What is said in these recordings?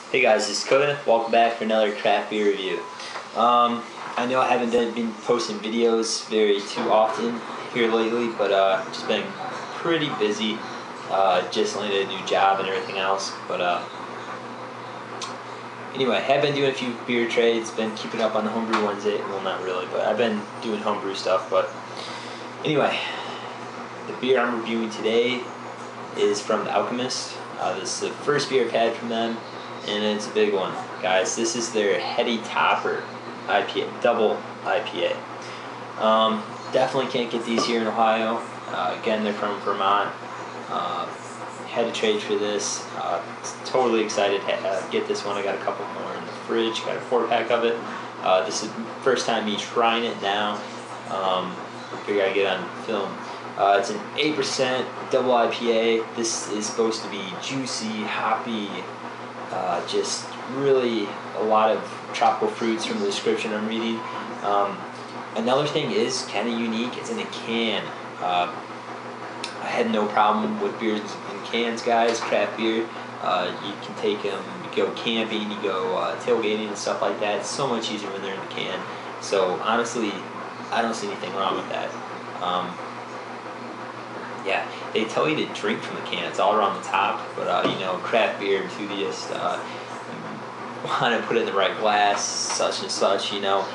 Hey guys, this is Coda. Welcome back for another craft beer review. I know I haven't been posting videos very too often here lately, but just been pretty busy. Just landed a new job and everything else. But anyway, I have been doing a few beer trades. Been keeping up on the homebrew ones. Well, not really, but I've been doing homebrew stuff. But anyway, the beer I'm reviewing today is from the Alchemist. This is the first beer I've had from them, and it's a big one, guys. This is their Heady Topper IPA, double IPA. Definitely can't get these here in Ohio. Again, they're from Vermont. Had to trade for this. Totally excited to get this one. I got a couple more in the fridge. Got a 4-pack of it. This is the first time me trying it now. Figure I get on film. It's an 8% double IPA. This is supposed to be juicy, hoppy, just really a lot of tropical fruits from the description I'm reading. Another thing is kind of unique. It's in a can. I had no problem with beers in cans, guys. Craft beer. You can take them. You go camping. You go tailgating and stuff like that. It's so much easier when they're in the can. So honestly, I don't see anything wrong with that. Yeah, they tell you to drink from the can. It's all around the top, but you know, craft beer enthusiasts want to put it in the right glass, such and such, you know.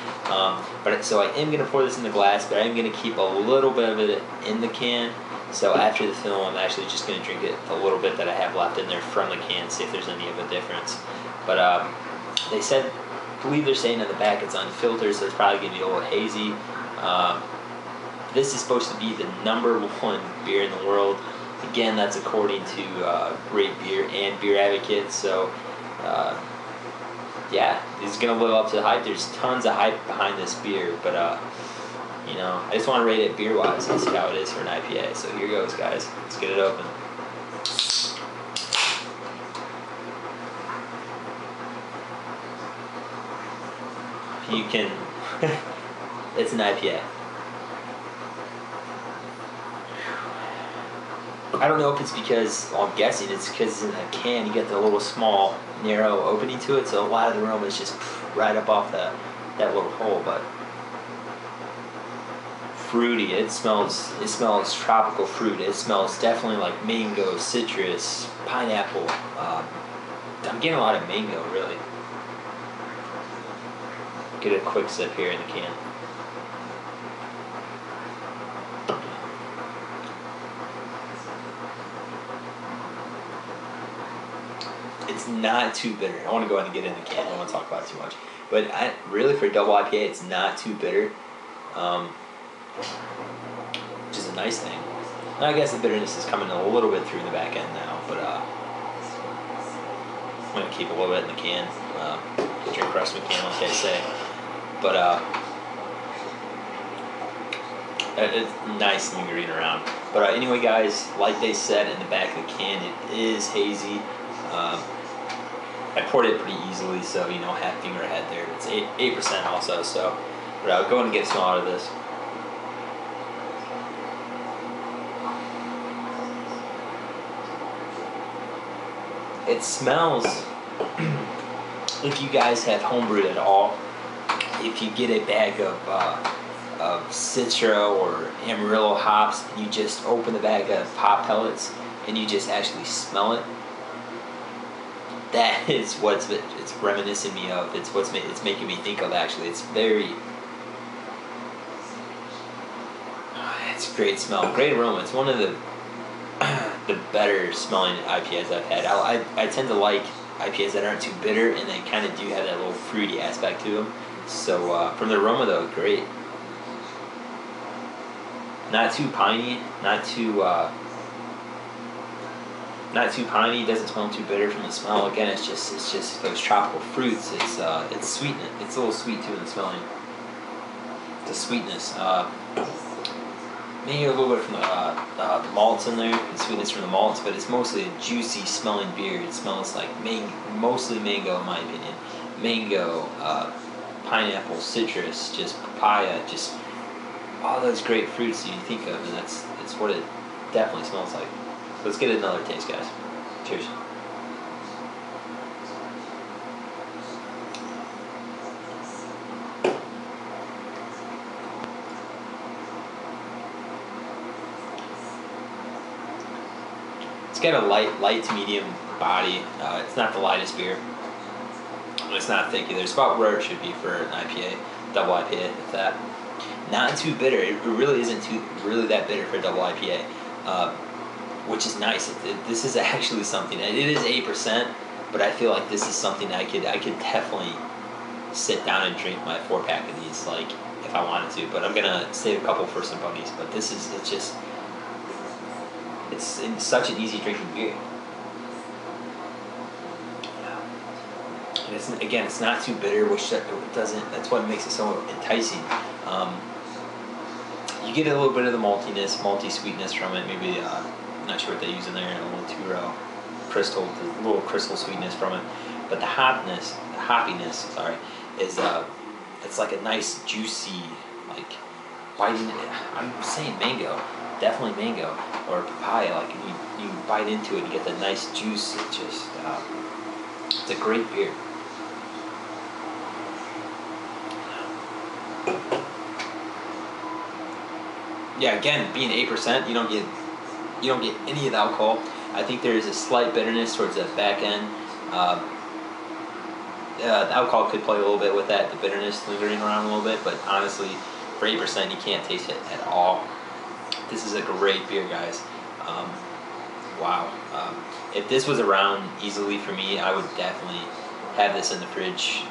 But so I am gonna pour this in the glass, but I'm gonna keep a little bit of it in the can. So after the film, I'm actually just gonna drink it a little bit that I have left in there from the can, see if there's any of a difference. But they said, I believe they're saying on the back it's unfiltered, so it's probably gonna be a little hazy. This is supposed to be the #1 beer in the world. Again, that's according to Great Beer and Beer Advocate. So, yeah, it's going to live up to the hype. There's tons of hype behind this beer, but, you know, I just want to rate it beer-wise and see how it is for an IPA. So here goes, guys. Let's get it open. You can... it's an IPA. I don't know if it's because, well, I'm guessing it's because in a can you get the little small narrow opening to it, so a lot of the aroma is just right up off that little hole. But fruity, it smells tropical fruit. It smells definitely like mango, citrus, pineapple. I'm getting a lot of mango, really. Get a quick sip here in the can. It's not too bitter. I want to go ahead and get in the can. I don't want to talk about it too much. But really, for a double IPA, it's not too bitter. Which is a nice thing. And I guess the bitterness is coming a little bit through the back end now. But I'm going to keep a little bit in the can. Drink the rest of the can, like I say. But it's nice lingering around. But anyway, guys, like they said in the back of the can, it is hazy. I poured it pretty easily, so, you know, half finger ahead there. It's 8% also, so. But I'll go and get a smell out of this. It smells, if you guys have homebrewed at all, if you get a bag of Citra or Amarillo hops, and you just open the bag of pop pellets, and you just actually smell it, that is what it's reminiscing me of. It's it's making me think of, actually. It's very... it's a great smell, great aroma. It's one of the better smelling IPAs I've had. I tend to like IPAs that aren't too bitter, and they kind of do have that little fruity aspect to them. So from the aroma, though, great. Not too piney, not too piney. Doesn't smell too bitter from the smell. Again, it's just those tropical fruits. It's sweetness. It's a little sweet too in the smelling. The sweetness. Maybe a little bit from the malts in there, the sweetness from the malts, but it's mostly a juicy smelling beer. It smells like mostly mango, in my opinion. Mango, pineapple, citrus, just papaya, just all those great fruits that you think of, and that's what it definitely smells like. Let's get another taste, guys. Cheers. got a light to medium body. It's not the lightest beer. It's not thick either. It's about where it should be for an IPA, double IPA, if that. Not too bitter. It really isn't really that bitter for a double IPA, which is nice. This is actually something. It is 8%, but I feel like this is something I could definitely sit down and drink my 4-pack of these, like, if I wanted to. But I'm gonna save a couple for some buddies. But it's such an easy drinking beer. And it's not too bitter, which that's what makes it so enticing. You get a little bit of the malty sweetness from it. Maybe I'm not sure what they use in there. A little two-row crystal, a little crystal sweetness from it. But the hoppiness, is it's like a nice juicy, like, biting. I'm saying mango, definitely mango or papaya. Like you bite into it, you get the nice juice. It just it's a great beer. Yeah, again, being 8%, you don't get any of the alcohol. I think there is a slight bitterness towards the back end. The alcohol could play a little bit with that, the bitterness lingering around a little bit, but honestly, for 8%, you can't taste it at all. This is a great beer, guys. Wow. If this was around easily for me, I would definitely have this in the fridge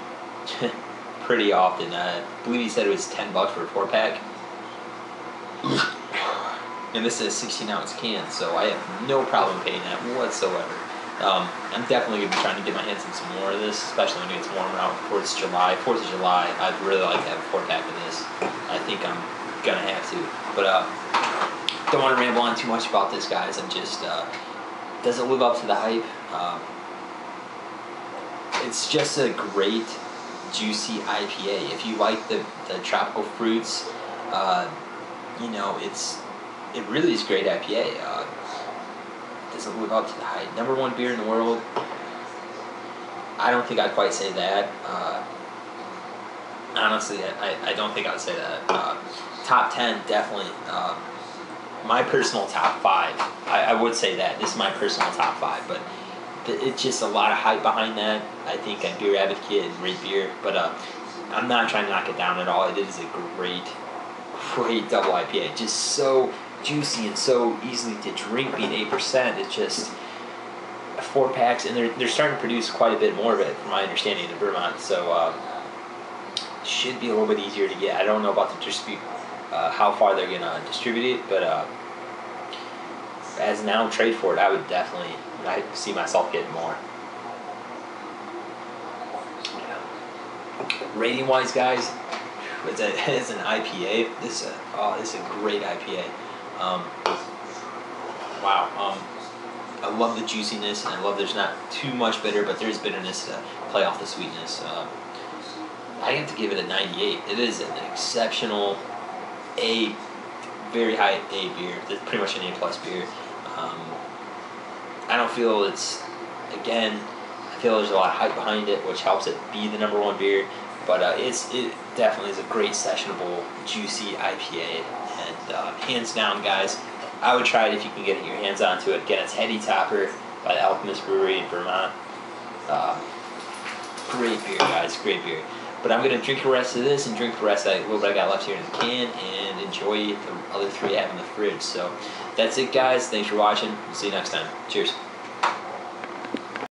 pretty often. I believe he said it was $10 for a 4-pack. And this is a 16-ounce can, so I have no problem paying that whatsoever. I'm definitely going to be trying to get my hands on some more of this, especially when it gets warmer out towards July. 4th of July, I'd really like to have a 4-pack of this. I think I'm going to have to. But don't want to ramble on too much about this, guys. I'm just, does it live up to the hype? It's just a great, juicy IPA. If you like the tropical fruits, it really is great IPA. Doesn't live up to the hype. #1 beer in the world. I don't think I'd quite say that. Honestly, I don't think I'd say that. Top 10, definitely. My personal top 5. I would say that. This is my personal top 5, but it's just a lot of hype behind that. I think a Beer Advocate and great beer, but I'm not trying to knock it down at all. It is a great double IPA. Just so juicy and so easily to drink, being 8%. It's just 4-packs, and they're starting to produce quite a bit more of it, from my understanding, in Vermont. So should be a little bit easier to get. I don't know about the distribute, how far they're gonna distribute it, but as now trade for it, I would definitely. I see myself getting more. Rating wise, guys, it's an IPA. This is a great IPA. Wow. I love the juiciness, and I love there's not too much bitter, but there's bitterness to play off the sweetness. I have to give it a 98. It is an exceptional very high A beer. It's pretty much an A+ beer. I don't feel I feel there's a lot of hype behind it, which helps it be the #1 beer. But it definitely is a great sessionable, juicy IPA, and hands down, guys, I would try it if you can get your hands onto it. Again, it's Heady Topper by the Alchemist Brewery in Vermont. Great beer, guys, great beer. But I'm gonna drink the rest of this and drink the rest of what I got left here in the can, and enjoy the other 3 I have in the fridge. So that's it, guys. Thanks for watching. We'll see you next time. Cheers.